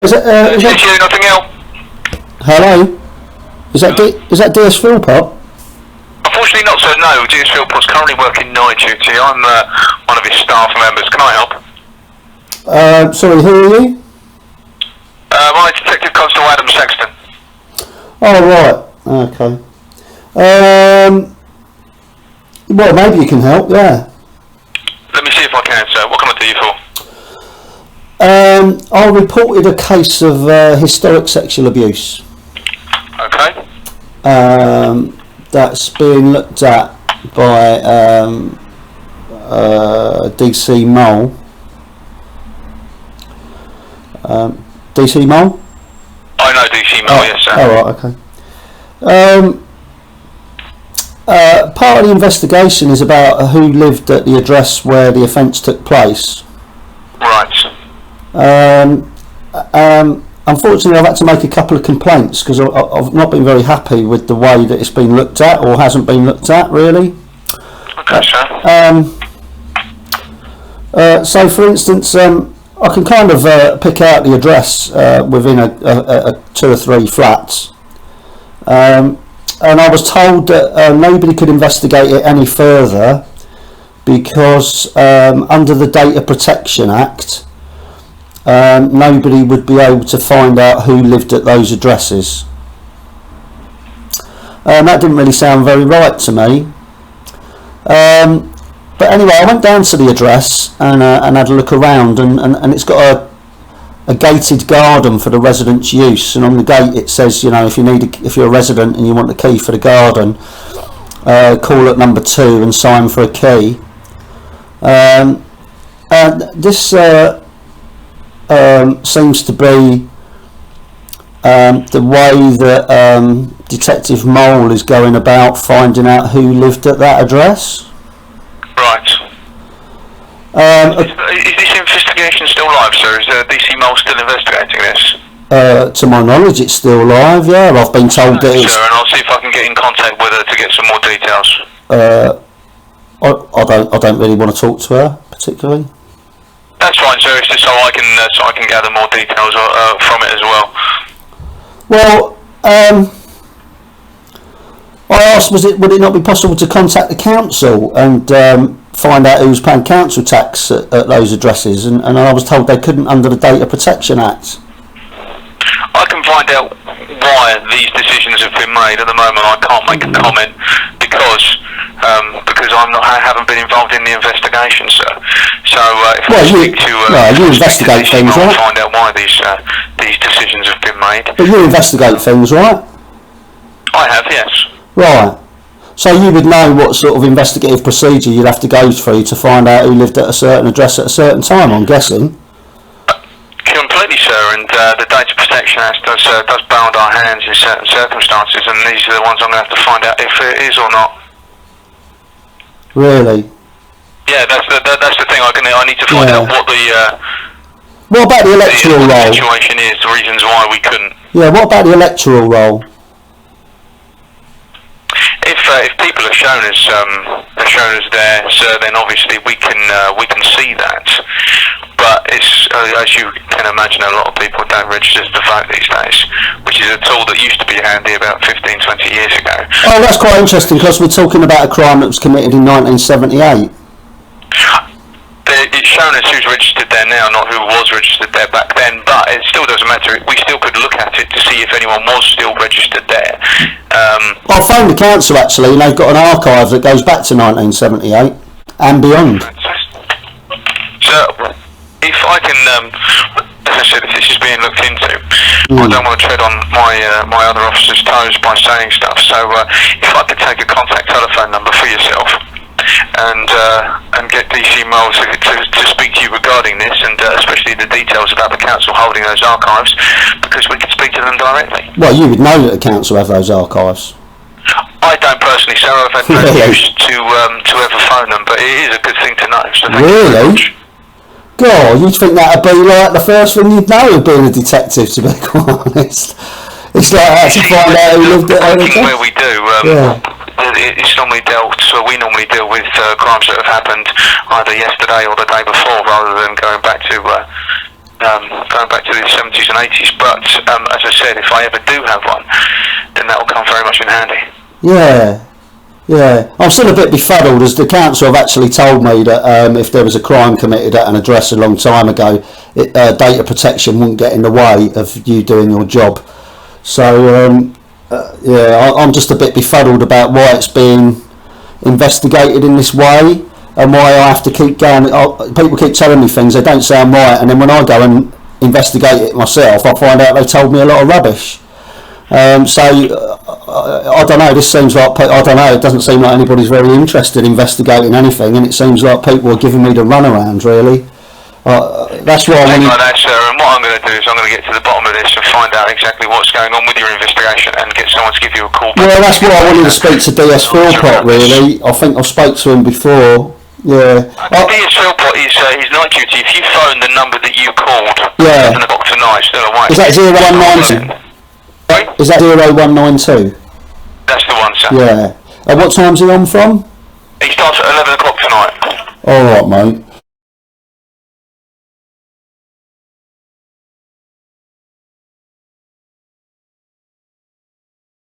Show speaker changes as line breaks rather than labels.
Is that
you, nothing else?
hello? Is that DS Philpott?
Unfortunately not, sir. No, DS Philpott's currently working night duty. I'm one of his staff members. Can I help?
Sorry, who are you?
My Detective Constable Adam Sexton.
Oh, right. Okay. Well, maybe you can help, yeah.
Let me see if I can, sir. What can I do you for?
I reported a case of historic sexual abuse.
Okay.
That's being looked at by DC Mole. DC Mole?
I know DC Mole, yes, sir.
Oh, right, okay. Part of the investigation is about who lived at the address where the offence took place.
Right.
Unfortunately, I've had to make a couple of complaints because I've not been very happy with the way that it's been looked at, or hasn't been looked at, really.
Okay, sir.
So, for instance, I can kind of pick out the address within a 2 or 3 flats. And I was told that nobody could investigate it any further because under the Data Protection Act, nobody would be able to find out who lived at those addresses. That didn't really sound very right to me. But anyway, I went down to the address and had a look around, and it's got a gated garden for the residents' use, and on the gate it says, you know, if you're a resident and you want the key for the garden, call at number 2 and sign for a key. This seems to be the way that Detective Mole is going about finding out who lived at that address.
Right. Is this investigation still live, sir? Is DC Mole still investigating this?
To my knowledge, it's still live. Yeah, I've been told that it's.
Sir, and I'll see if I can get in contact with her to get some more details.
I don't really want to talk to her particularly.
That's fine, sir. It's just so I can gather more details from it as well.
Well, I asked, would it not be possible to contact the council and find out who was paying council tax at those addresses? And I was told they couldn't under the Data Protection Act.
I can find out why these decisions have been made. At the moment, I can't make a comment because I haven't been involved in the investigation, sir. So if I speak to
you investigate things, right?
I'll find out why these decisions have been made.
But you investigate things, right?
I have, yes.
Right. So you would know what sort of investigative procedure you'd have to go through to find out who lived at a certain address at a certain time, I'm guessing.
Completely, sir, and the Data Protection Act does bound our hands in certain circumstances, and these are the ones I'm going to have to find out if it is or not.
Really?
Yeah, that's the thing. I need to find out what the
what about the electoral roll?
The situation is, the reasons why we couldn't.
Yeah, what about the electoral roll?
If people are shown as there, sir, then obviously we can see that. But it's as you can imagine, a lot of people don't register to vote these days, which is a tool that used to be handy about 15, 20 years ago.
Oh, that's quite interesting because we're talking about a crime that was committed in 1978.
It's shown as who's registered there now, not who was registered there back then, but it still doesn't matter. We still could look at it to see if anyone was still registered there.
I phoned the council actually, and they've got an archive that goes back to 1978 and beyond.
So, if I can, as I said, if this is being looked into, I don't want to tread on my other officers' toes by saying stuff, so if I could take a contact telephone number for yourself, and get DC Mole to speak to you regarding this, and especially the details about the council holding those archives, because we could speak to them directly.
Well, you would know that the council have those archives.
I don't personally, sir. I've had no use to ever phone them, but it is a good thing to know. So thank you very much.
God, you'd think that'd be like the first thing you'd know of being a detective, to be quite honest. It's like actually find out who lived at
working where we do, it's normally we normally deal with crimes that have happened either yesterday or the day before, rather than going back to going back to the 70s and 80s. But as I said, if I ever do have one, then that will come very much in handy.
Yeah. Yeah, I'm still a bit befuddled as the council have actually told me that if there was a crime committed at an address a long time ago, data protection wouldn't get in the way of you doing your job. So, yeah, I'm just a bit befuddled about why it's being investigated in this way and why I have to keep going. People keep telling me things, they don't sound right, and then when I go and investigate it myself, I find out they told me a lot of rubbish. I don't know, this seems like, I don't know, it doesn't seem like anybody's very interested in investigating anything, and it seems like people are giving me the runaround, really. That's why I
like that, sir, and what I'm going to do is I'm going to get to the bottom of this and find out exactly what's going on with your investigation and get someone to give you a call back.
Well, that's why I wanted to speak to DS Philpott, really. I think I spoke to him before. Yeah.
DS Philpott is he's night duty. If you phone the number that you called,
yeah,
7 o'clock tonight, still awake.
Is that 0192? Is that 0192?
That's the one, sir.
Yeah. What time's he on from?
He starts at 11 o'clock tonight.
Alright, mate.